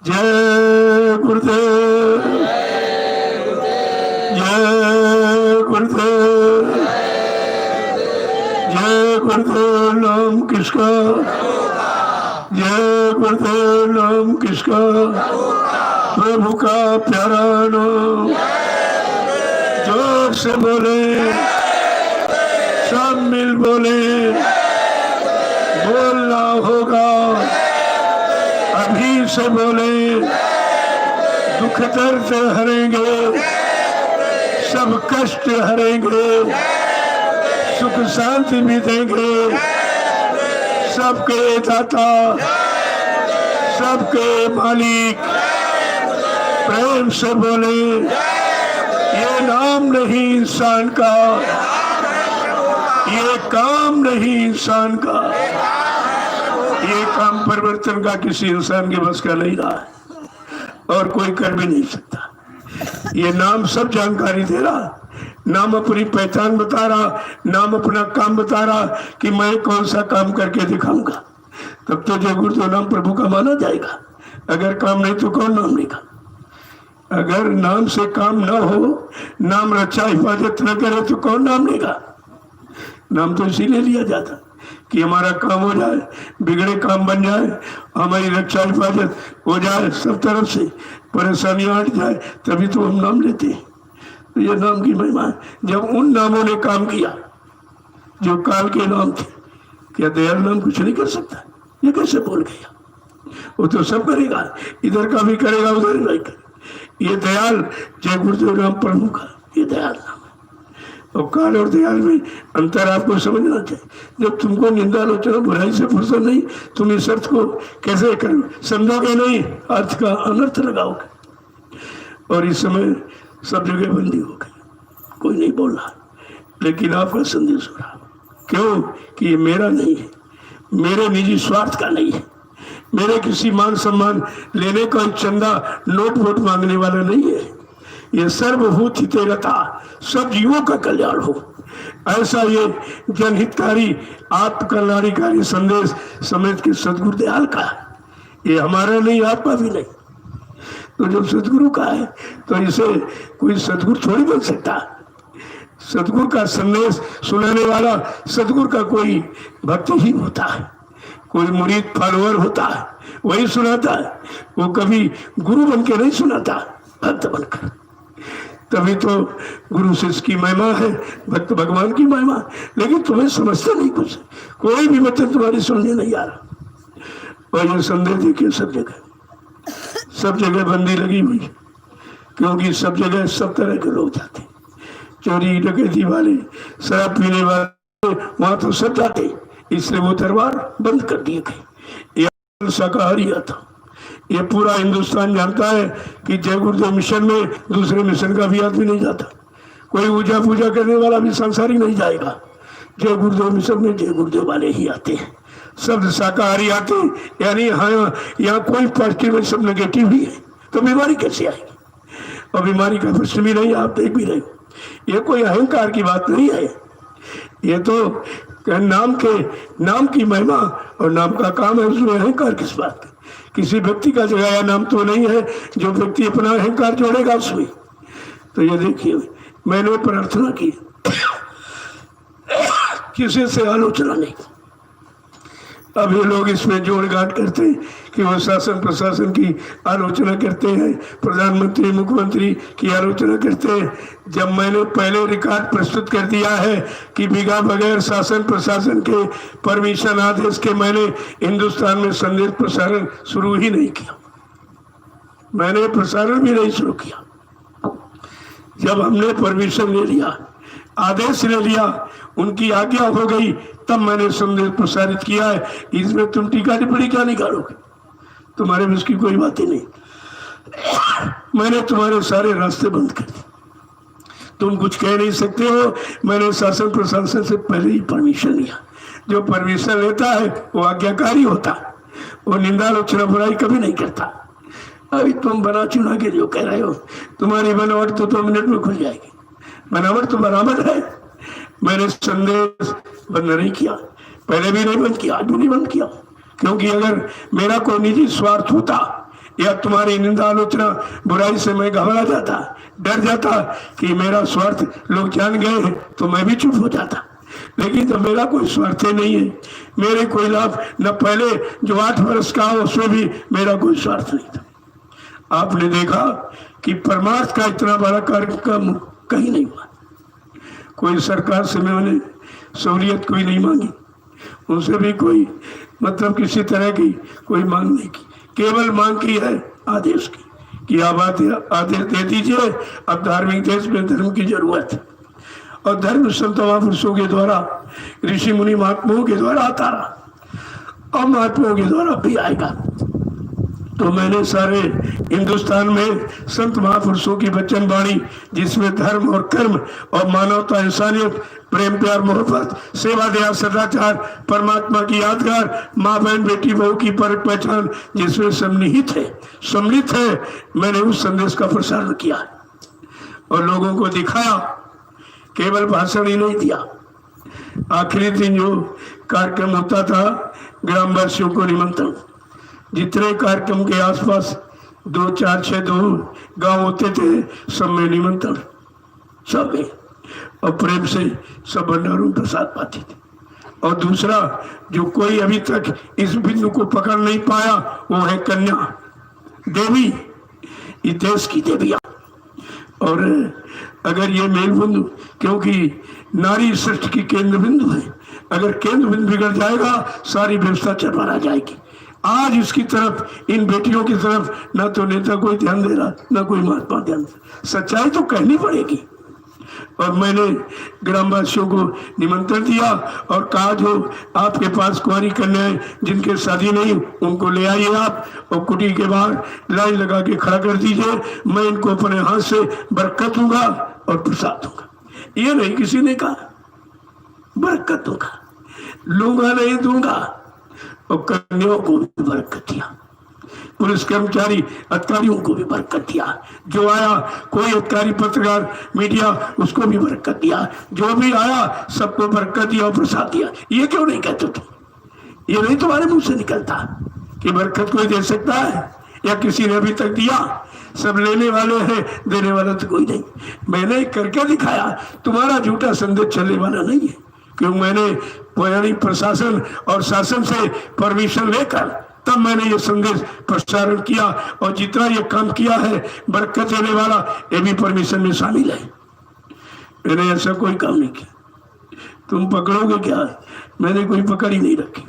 जय गुरुदेव, जय गुरुदेव, जय गुरुदेव। नाम किसका? जय गुरुदेव। नाम किसका? प्रभु का प्यारा नाम। जोर से बोले, सब मिल बोले, बोलना होगा अभी से बोले। दुख दर्द हरेंगे, सब कष्ट हरेंगे, सुख शांति भी देंगे। सबके दाता, सबके मालिक, प्रेम से बोले। ये नाम नहीं इंसान का, ये काम नहीं इंसान का, ये काम परिवर्तन का किसी इंसान के बस का नहीं रहा है और कोई कर भी नहीं सकता। ये नाम सब जानकारी दे रहा, नाम अपनी पहचान बता रहा, नाम अपना काम बता रहा कि मैं कौन सा काम करके दिखाऊंगा। तब तो जय गुरुदेव नाम प्रभु का माना जाएगा। अगर काम नहीं तो कौन नाम लेगा? अगर नाम से काम न हो, नाम रक्षा हिफाजत न करे तो कौन नाम लेगा? नाम तो इसीलिए लिया जाता कि हमारा काम हो जाए, बिगड़े काम बन जाए, हमारी रक्षा हिफाजत हो जाए, सब तरफ से परेशानियां हट जाए, तभी तो हम नाम लेते हैं। तो ये नाम की महिमा है। जब उन नामों ने काम किया जो काल के नाम थे, क्या दयाल नाम कुछ नहीं कर सकता? ये कैसे बोल गया? वो तो सब करेगा, इधर का भी करेगा, उधर नहीं करेगा। ये दयाल जय गुरुदेव नाम प्रभु का, ये दयाल नाम है। और काल और दयाल में अंतर आपको समझना चाहिए। जब तुमको निंदा आलोचना बुराई से फुर्सत नहीं, तुम इस अर्थ को कैसे करोगे? समझोगे नहीं, अर्थ का अनर्थ लगाओगे। और इस समय सब जगह बंदी हो गई, कोई नहीं बोल रहा, लेकिन आपका संदेश हो रहा। क्यों? कि ये मेरा नहीं है, मेरे निजी स्वार्थ का नहीं है, मेरे किसी मान सम्मान लेने का चंदा नोट वोट मांगने वाला नहीं है। ये सर्वभूत हिते रता, सब जीवों का कल्याण हो, ऐसा ये जनहितकारी आत्मकल्याणकारी संदेश समेत के सदगुरु दयाल का है। ये हमारा नहीं, आपका भी नहीं। तो जब सदगुरु का है तो इसे कोई सदगुरु थोड़ी बन सकता। सदगुरु का संदेश सुनाने वाला सदगुरु का कोई भक्ति ही होता है, कोई मुरीद फॉलोअर होता है, वही सुनाता है। वो कभी गुरु बन के नहीं सुनाता, भक्त बनकर। तभी तो गुरु शिष्य की महिमा है, भक्त भगवान की महिमा। लेकिन तुम्हें समझते नहीं कुछ, कोई भी वचन तुम्हारी सुनने नहीं आ रहा। और ये संदेश देखिए सब जगह बंदी लगी हुई, क्योंकि सब जगह सब तरह के लोग जाते, चोरी डकैती वाले, शराब पीने वाले, वहां तो सब जाते, इसलिए वो दरबार बंद कर दिए गए। ये शाकाहारिया था। ये पूरा हिंदुस्तान जानता है कि जय गुरुदेव मिशन में दूसरे मिशन का भी आदमी नहीं जाता, कोई पूजा पूजा करने वाला भी संसारी नहीं जाएगा। जय गुरुदेव मिशन में जय गुरुदेव वाले ही आते हैं, सब शाकाहारी आते हैं। यानी हाँ, यहाँ कोई पॉजिटिव है, सब नेगेटिव ही है, तो बीमारी कैसे आएगी? और बीमारी का प्रश्न भी नहीं, आप देख भी रहे हो। ये कोई अहंकार की बात नहीं है, ये तो नाम की महिमा और नाम का काम है। उसमें अहंकार किस बात का? किसी व्यक्ति का जगाया नाम तो नहीं है जो व्यक्ति अपना अहंकार जोड़ेगा उसमें। तो ये देखिए, मैंने प्रार्थना की, किसी से आलोचना नहीं। अब ये लोग इसमें जोड़ गांठ करते हैं कि वो शासन प्रशासन की आलोचना करते हैं, प्रधानमंत्री मुख्यमंत्री की आलोचना करते हैं। जब मैंने पहले रिकॉर्ड प्रस्तुत कर दिया है कि बिना बगैर शासन प्रशासन के परमिशन आदेश के मैंने हिंदुस्तान में संदेश प्रसारण शुरू ही नहीं किया, मैंने प्रसारण भी नहीं शुरू किया। जब हमने परमिशन ले लिया, आदेश ले लिया, उनकी आज्ञा हो गई, तब मैंने संदेश प्रसारित किया है। इसमें तुम टीका टिप्पणी क्या निकालोगे? तुम्हारे में इसकी कोई बात ही नहीं। मैंने तुम्हारे सारे रास्ते बंद कर दिए, तुम कुछ कह नहीं सकते हो। मैंने शासन प्रशासन से पहले ही परमिशन लिया। जो परमिशन लेता है वो आज्ञाकारी होता है, वो निंदा आलोचना बुराई कभी नहीं करता। अभी तुम बना चुना के जो कह रहे हो, तुम्हारी बनावट तो 2 मिनट में खुल जाएगी। बनावट तो बराबर है। मैंने संदेश बंद नहीं किया, पहले भी नहीं बंद किया, आज भी नहीं बंद किया, क्योंकि अगर मेरा कोई निजी स्वार्थ होता, या तुम्हारी निंदा आलोचना बुराई से मैं घबरा जाता, डर जाता कि मेरा स्वार्थ लोग जान गए हैं तो मैं भी चुप हो जाता। लेकिन तो मेरा कोई स्वार्थ नहीं है, मेरे कोई लाभ न, पहले जो 8 वर्ष का हो उसमें भी मेरा कोई स्वार्थ नहीं था। आपने देखा कि परमार्थ का इतना बड़ा कार्यक्रम कहीं नहीं हुआ। कोई सरकार से मैंने सहूलियत कोई नहीं मांगी, उनसे भी कोई मतलब किसी तरह की कोई मांग नहीं की, केवल मांग की है आदेश की कि आप आदेश दे दीजिए, अब धार्मिक देश में धर्म की जरूरत है। और धर्म संत महापुरुषों के द्वारा, ऋषि मुनि महात्माओं के द्वारा आता रहा और महात्माओं के द्वारा भी आएगा। तो मैंने सारे हिंदुस्तान में संत महापुरुषों की वचन वाणी, जिसमें धर्म और कर्म और मानवता, इंसानियत, प्रेम प्यार मोहब्बत, सेवा दया सदाचार, परमात्मा की यादगार, माँ बहन बेटी बहू की परख पहचान जिसमें सम्मिलित है, मैंने उस संदेश का प्रसारण किया और लोगों को दिखाया। केवल भाषण ही नहीं दिया। आखिरी दिन जो कार्यक्रम होता था, ग्रामवासियों को निमंत्रण, जितने कार्यक्रम के आसपास 2, 4, 6 2 गांव होते थे, सब में निमंत्रण, सब में, और प्रेम से सब भंडारों प्रसाद पाते थे। और दूसरा, जो कोई अभी तक इस बिंदु को पकड़ नहीं पाया, वो है कन्या देवी, इस देश की देवियां। और अगर ये मेल बिंदु, क्योंकि नारी सृष्टि की केंद्र बिंदु है, अगर केंद्र बिंदु बिगड़ जाएगा सारी व्यवस्था चरमरा जाएगी। आज इसकी तरफ, इन बेटियों की तरफ ना तो नेता कोई ध्यान दे रहा, ना कोई महात्मा ध्यान दे रहा। सच्चाई तो कहनी पड़ेगी। और मैंने ग्रामवासियों को निमंत्रण दिया और कहा, जो आपके पास कुंवारी कन्याएं जिनके शादी नहीं, उनको ले आइए आप और कुटी के बाहर लाइन लगा के खड़ा कर दीजिए। मैं इनको अपने हाथ से बरकत दूंगा और प्रसाद दूंगा। ये नहीं किसी ने कहा, बरकत दूंगा, लूंगा नहीं दूंगा। और कन्याओं को भी बरकत दिया, पुलिस कर्मचारी अधिकारियों को भी बरकत दिया, जो आया कोई अधिकारी पत्रकार मीडिया उसको भी बरकत दिया, जो भी आया सबको बरकत दिया और प्रसाद दिया। ये क्यों नहीं कहते तुम? ये नहीं तुम्हारे मुंह से निकलता कि बरकत कोई दे सकता है या किसी ने अभी तक दिया? सब लेने वाले हैं, देने वाला तो कोई नहीं। मैंने करके दिखाया, तुम्हारा झूठा संदेश चलने वाला नहीं है, क्योंकि मैंने पौराणिक प्रशासन और शासन से परमिशन लेकर तब मैंने ये संदेश प्रसारण किया। और जितना ये काम किया है बरकत देने वाला, ये भी परमिशन में शामिल है। मैंने ऐसा कोई काम नहीं किया। तुम पकड़ोगे क्या? मैंने कोई पकड़ ही नहीं रखी।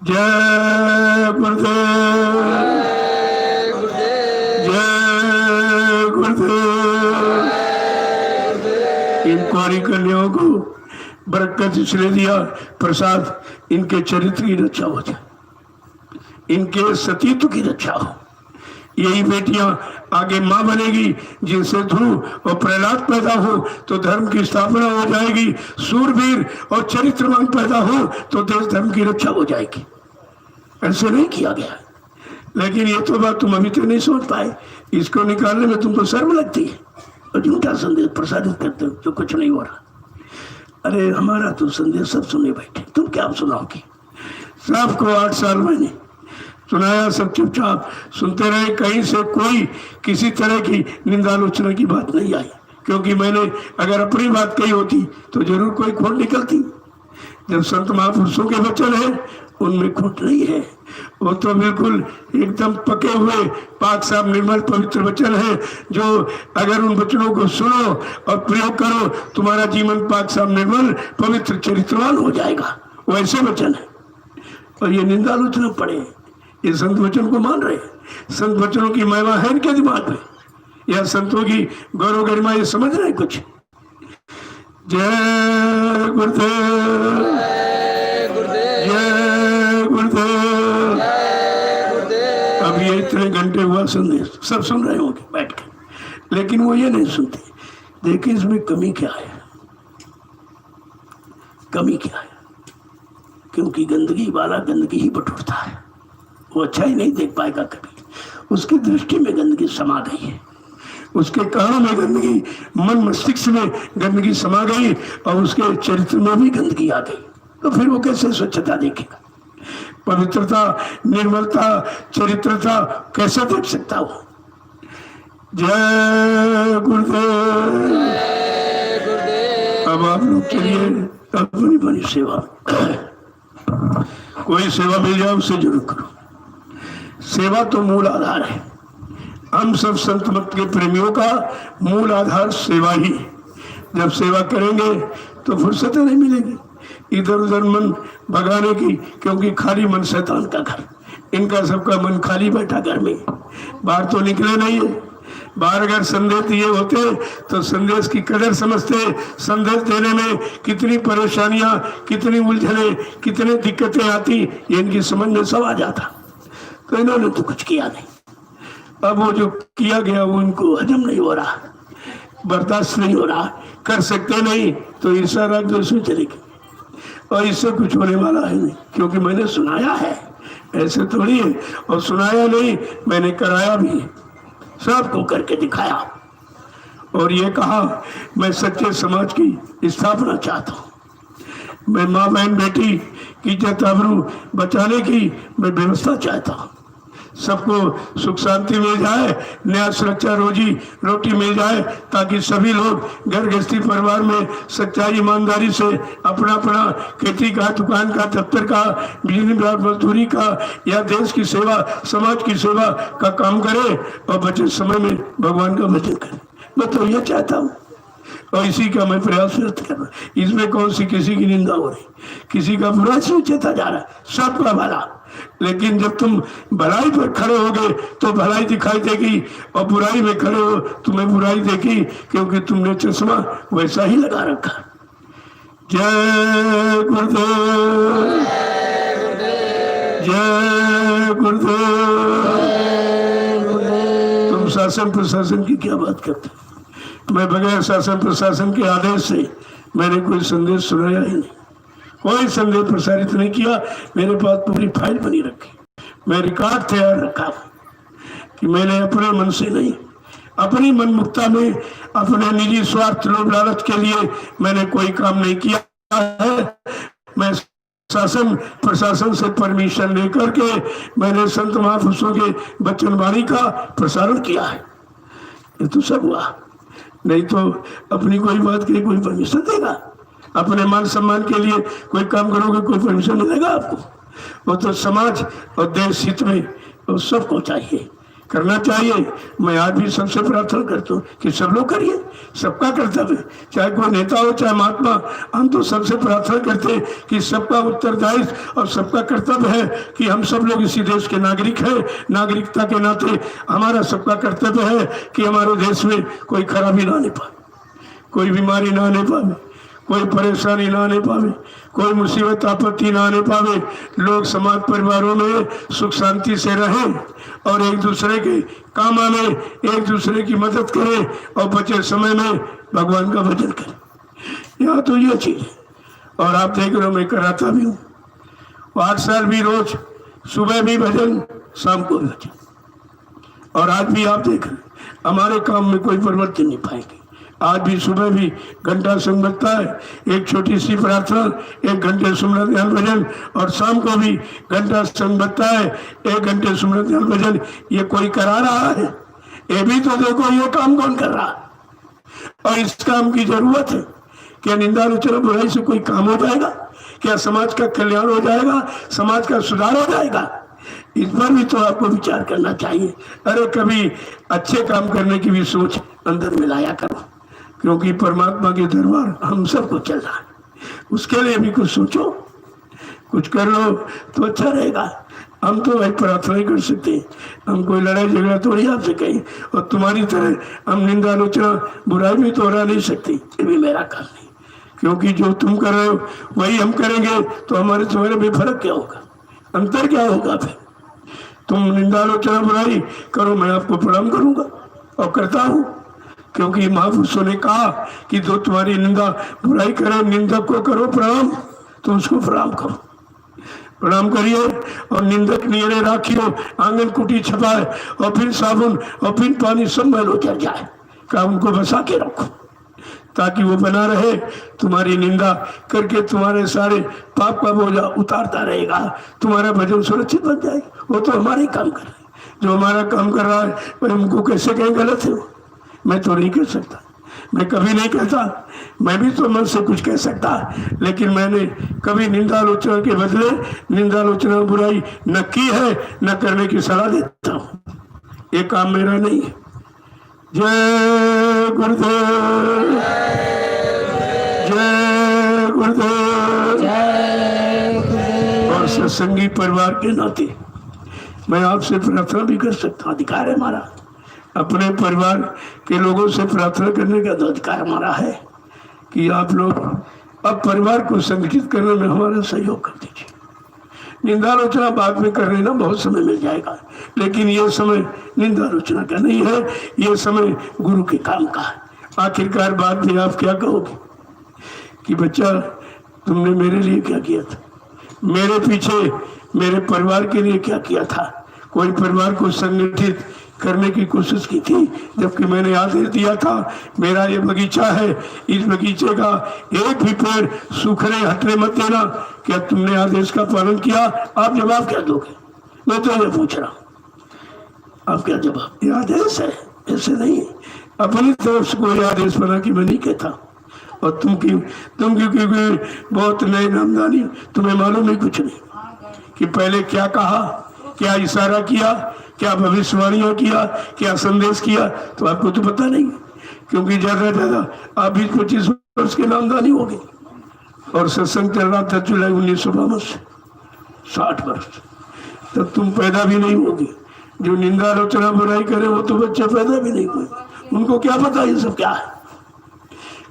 जय गुरुदेव, जय गुरुदेव। इन कुंवारी कन्याओं को बरकत इसलिए दिया, प्रसाद इनके चरित्र की रक्षा हो जाए, इनके सतीत्व की रक्षा हो। यही बेटियां आगे मां बनेगी, जिनसे ध्रुव और प्रहलाद पैदा हो तो धर्म की स्थापना हो जाएगी, सूरवीर और चरित्रवान पैदा हो तो देश धर्म की रक्षा हो जाएगी। ऐसे नहीं किया गया। लेकिन ये तो बात तुम अभी तक नहीं सोच पाए, इसको निकालने में तुमको शर्म लगती है और झूठा संदेश प्रसारित करते हो जो कुछ नहीं हो रहा। अरे हमारा तो संदेश सब सुने बैठे, तुम क्या सुनाओगे? सबको 8 साल मैंने सुनाया, सब चुपचाप सुनते रहे। कहीं से कोई किसी तरह की निंदालोचना की बात नहीं आई, क्योंकि मैंने अगर अपनी बात कही होती तो जरूर कोई खोट निकलती। जब संत महापुरुषों के वचन है उनमें खोट नहीं है, वो तो बिल्कुल एकदम पके हुए पाक साफ निर्मल पवित्र वचन है, जो अगर उन वचनों को सुनो और प्रयोग करो तुम्हारा जीवन पाक साफ निर्मल पवित्र चरित्रवान हो जाएगा। वैसे वचन है। और ये निंदालोचना पड़े, ये संत वचन को मान रहे, संत वचनों की महिमा है इनके दिमाग में, या संतों की गौरव गरिमा ये समझ रहे कुछ? जय गुरुदेव, जय गुरुदेव। अब ये इतने घंटे हुआ संदेश सब सुन रहे होंगे बैठ के, लेकिन वो ये नहीं सुनते। देखिए इसमें कमी क्या है, कमी क्या है? क्योंकि गंदगी वाला गंदगी ही बटोरता है, वो अच्छा ही नहीं देख पाएगा कभी। उसकी दृष्टि में गंदगी समा गई है, उसके कानों में गंदगी, मन मस्तिष्क में गंदगी समा गई और उसके चरित्र में भी गंदगी आ गई, तो फिर वो कैसे स्वच्छता देखेगा? पवित्रता, निर्मलता, चरित्रता कैसे देख सकता हूँ? जय गुरुदेव। अब आप लोग चलिए अपनी बड़ी सेवा, कोई सेवा मिल जाए उससे जरूर करो। सेवा तो मूल आधार है। हम सब संत मत के प्रेमियों का मूल आधार सेवा ही। जब सेवा करेंगे तो फुर्सत नहीं मिलेगी इधर उधर मन भगाने की, क्योंकि खाली मन शैतान का घर। इनका सबका मन खाली बैठा घर में, बाहर तो निकले नहीं है। बाहर अगर संदेश दिए होते तो संदेश की कदर समझते। संदेश देने में कितनी परेशानियां, कितनी उलझने, कितनी दिक्कतें आती, ये इनकी समझ में सब आ जाता। तो इन्होंने तो कुछ किया नहीं। अब वो जो किया गया वो इनको हजम नहीं हो रहा, बर्दाश्त नहीं हो रहा, कर सकते नहीं, तो ईर्ष्या राग द्वेष में चलेगी और इससे कुछ होने वाला है नहीं। क्योंकि मैंने सुनाया है, ऐसे थोड़ी है। और सुनाया नहीं, मैंने कराया भी, सबको करके दिखाया। और ये कहा मैं सच्चे समाज की स्थापना चाहता हूँ। मैं माँ बहन बेटी की इज्जत आबरू बचाने की मैं व्यवस्था चाहता हूँ। सबको सुख शांति मिल जाए, न्याय सुरक्षा रोजी रोटी मिल जाए, ताकि सभी लोग घर गृहस्थी परिवार में सच्चाई ईमानदारी से अपना अपना खेती का, दुकान का, दफ्तर का, बिजली मजदूरी का या देश की सेवा, समाज की सेवा का काम करे और बचे समय में भगवान का भजन करे। मैं तो ये चाहता हूँ और इसी का मैं प्रयास व्यक्त कर रहा हूँ। इसमें कौन सी किसी की निंदा हो रही, किसी का बुरा सोचता जा रहा है, सबका भला। लेकिन जब तुम भलाई पर खड़े होगे तो भलाई दिखाई देगी, और बुराई में खड़े हो तुम्हें बुराई देगी, क्योंकि तुमने चश्मा वैसा ही लगा रखा। जय गुरुदेव, जय गुरुदेव। तुम शासन प्रशासन की क्या बात करते? मैं बगैर शासन प्रशासन के आदेश से मैंने कोई संदेश सुनाया ही नहीं, कोई संदेश प्रसारित नहीं किया। मेरे पास पूरी फाइल बनी रखी, मैं रिकॉर्ड तैयार रखा कि मैंने अपने मन से नहीं, अपनी मनमुक्ता में, अपने निजी स्वार्थ लोभ लालच के लिए मैंने कोई काम नहीं किया है। मैं शासन प्रशासन से परमिशन लेकर के मैंने संत महापुरुषों के वचन वाणी का प्रसारण किया है। ये तो सब हुआ, नहीं तो अपनी कोई बात के लिए कोई परमिशन देगा? अपने मान सम्मान के लिए कोई काम करोगे, कोई परमिशन मिलेगा आपको? वो तो समाज और देश हित में वो सबको चाहिए, करना चाहिए। मैं आज भी सबसे प्रार्थना करता हूँ कि सब लोग करिए, सबका कर्तव्य, चाहे कोई नेता हो चाहे महात्मा। हम तो सबसे प्रार्थना करते हैं कि सबका उत्तरदायित्व और सबका कर्तव्य है कि हम सब लोग इसी देश के नागरिक हैं। नागरिकता के नाते हमारा सबका कर्तव्य है कि हमारे देश में कोई खराबी ना आने पाए, कोई बीमारी ना आने पाए, कोई परेशानी ना आने पावे, कोई मुसीबत आपत्ति ना आने पावे। लोग समाज परिवारों में सुख शांति से रहें और एक दूसरे के काम आने, एक दूसरे की मदद करें और बचे समय में भगवान का भजन करें। यहाँ तो ये चीज है। और आप देख रहे हो मैं कराता भी हूँ, 8 साल भी रोज सुबह भी भजन, शाम को भी भजन। और आज भी आप देख रहे हमारे काम में कोई परिवर्तन नहीं पाएंगे। आज भी सुबह भी घंटा संग बजता है, एक छोटी सी प्रार्थना, 1 घंटे सुमरन ध्यान भजन, और शाम को भी घंटा संग बजता है, 1 घंटे सुमरन ध्यान भजन। ये कोई करा रहा है? ये भी तो देखो ये काम कौन कर रहा है। और इस काम की जरूरत है। क्या निंदा आलोचना बुराई से कोई काम हो जाएगा? क्या समाज का कल्याण हो जाएगा? समाज का सुधार हो जाएगा? इस पर भी तो आपको विचार करना चाहिए। अरे कभी अच्छे काम करने की भी सोच अंदर में लाया करो, क्योंकि परमात्मा के दरबार हम सबको चल रहा है। उसके लिए भी कुछ सोचो, कुछ कर लो तो अच्छा रहेगा। हम तो भाई प्रार्थना ही कर सकते हैं, हम कोई लड़ाई झगड़ा थोड़ी आपसे कहें। और तुम्हारी तरह हम निंदा आलोचना बुराई भी तो नहीं सकती, ये भी मेरा काम नहीं। क्योंकि जो तुम कर रहे हो वही हम करेंगे, तो हमारे तुम्हारे में फर्क क्या होगा, अंतर क्या होगा? फिर तुम निंदा आलोचना बुराई करो, मैं आपको प्रणाम करूंगा और करता हूँ। क्योंकि महापुरुषों ने कहा कि जो तुम्हारी निंदा बुराई करे, निंदक को करो प्रणाम, तो उसको प्रणाम करो, प्रणाम करिए। और निंदक नियरे राखियो, आंगन कुटी छपाए, और फिर साबुन और फिर पानी सब मैल उतर जाए, का उनको बसा के रखो। ताकि वो बना रहे, तुम्हारी निंदा करके तुम्हारे सारे पाप का बोझा उतारता रहेगा, तुम्हारा भजन सुरक्षित बन जाएगा। वो तो हमारे ही काम कर रहे हैं, जो हमारा काम कर रहा है भाई हमको कैसे कहें गलत है वो, मैं तो नहीं कह सकता, मैं कभी नहीं कहता, मैं भी तो मन से कुछ कह सकता, लेकिन मैंने कभी निंदा आलोचना के बदले निंदा आलोचना बुराई न की है, न करने की सलाह देता हूँ। ये काम मेरा नहीं है। जय गुरुदेव, जय गुरुदेव। और सत्संगी परिवार के नाते मैं आपसे प्रार्थना भी कर सकता हूँ, अधिकार है हमारा, अपने परिवार के लोगों से प्रार्थना करने का तो अधिकार हमारा है कि आप लोग अब परिवार को संगठित करने में हमारा सहयोग कर दीजिए। निंदा आलोचना बाद में कर लेना, बहुत समय मिल जाएगा, लेकिन ये समय निंदा आलोचना का नहीं है, ये समय गुरु के काम का है। आखिरकार बाद में आप क्या कहोगे कि बच्चा तुमने मेरे लिए क्या किया था, मेरे पीछे मेरे परिवार के लिए क्या किया था। कोई परिवार को संगठित करने की कोशिश की थी, जबकि मैंने आदेश दिया था मेरा ये बगीचा है, इस बगीचे का एक भी पेड़ सूखने हटने मत देना। क्या तुमने आदेश का पालन किया? आप जवाब क्या दोगे? मैं तो ये पूछ रहा हूँ, आप क्या जवाब? ये आदेश है, ऐसे नहीं है। अपनी तरफ से कोई आदेश बना कि मैं नहीं कहता, और तुम क्योंकि बहुत नए नामदानी, तुम्हें मालूम ही कुछ नहीं कि पहले क्या कहा, क्या इशारा किया, क्या भविष्यवाणियां किया, क्या संदेश किया, तो आपको तो पता नहीं, क्योंकि ज्यादा ज्यादा आप 20-25 वर्ष के नामदानी हो गए और सत्संग चल रहा था जुलाई 1952 से 60 वर्ष, तब तुम पैदा भी नहीं होगे। जो निंदा आलोचना बुराई करे वो तो बच्चे पैदा भी नहीं हुए, उनको क्या पता ये सब क्या है।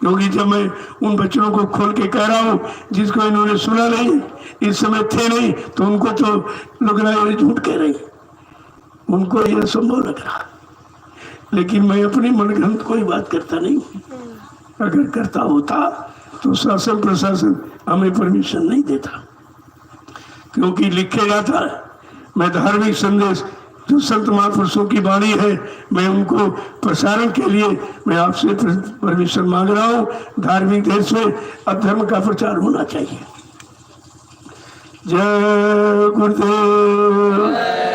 क्योंकि जब मैं उन बच्चों को खोल के कह रहा हूँ जिसको इन्होंने सुना नहीं, इस समय थे नहीं, तो उनको तो लोग झूठ कह रहे, उनको यह संभव लग रहा। लेकिन मैं अपनी मनगढ़ंत कोई बात करता नहीं, अगर करता होता तो शासन प्रशासन हमें परमिशन नहीं देता, क्योंकि लिखे जाता है मैं धार्मिक संदेश जो संत महापुरुषों की वाणी है, मैं उनको प्रसारण के लिए मैं आपसे परमिशन मांग रहा हूँ। धार्मिक देश में अब धर्म का प्रचार होना चाहिए। जय गुरुदेव।